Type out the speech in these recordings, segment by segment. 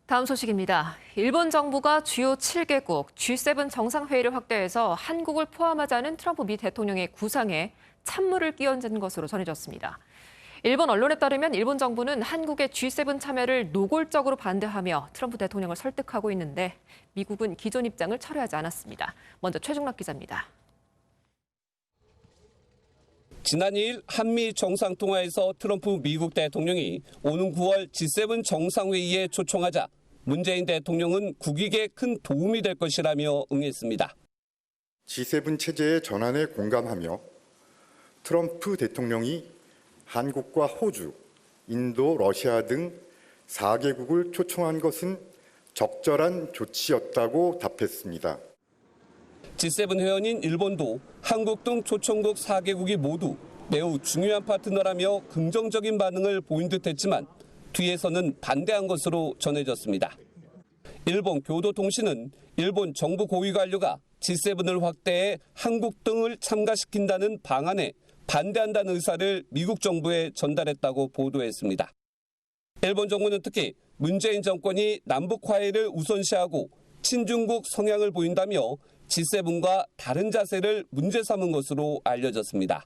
다음 소식입니다. 일본 정부가 주요 7개국 G7 정상회의를 확대해서 한국을 포함하자는 트럼프 미 대통령의 구상에 찬물을 끼얹은 것으로 전해졌습니다. 일본 언론에 따르면 일본 정부는 한국의 G7 참여를 노골적으로 반대하며 트럼프 대통령을 설득하고 있는데 미국은 기존 입장을 철회하지 않았습니다. 먼저 최중락 기자입니다. 지난 2일 한미 정상통화에서 트럼프 미국 대통령이 오는 9월 G7 정상회의에 초청하자 문재인 대통령은 국익에 큰 도움이 될 것이라며 응했습니다. G7 체제의 전환에 공감하며 트럼프 대통령이 한국과 호주, 인도, 러시아 등 4개국을 초청한 것은 적절한 조치였다고 답했습니다. G7 회원인 일본도 한국 등 초청국 4개국이 모두 매우 중요한 파트너라며 긍정적인 반응을 보인 듯했지만 뒤에서는 반대한 것으로 전해졌습니다. 일본 교도통신은 일본 정부 고위 관료가 G7을 확대해 한국 등을 참가시킨다는 방안에 반대한다는 의사를 미국 정부에 전달했다고 보도했습니다. 일본 정부는 특히 문재인 정권이 남북 화해를 우선시하고 친중국 성향을 보인다며 G7과 다른 자세를 문제 삼은 것으로 알려졌습니다.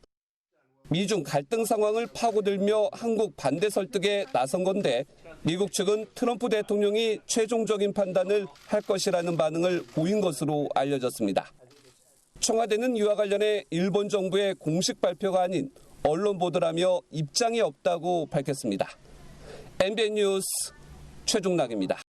미중 갈등 상황을 파고들며 한국 반대 설득에 나선 건데 미국 측은 트럼프 대통령이 최종적인 판단을 할 것이라는 반응을 보인 것으로 알려졌습니다. 청와대는 이와 관련해 일본 정부의 공식 발표가 아닌 언론 보도라며 입장이 없다고 밝혔습니다. MBN 뉴스 최중락입니다.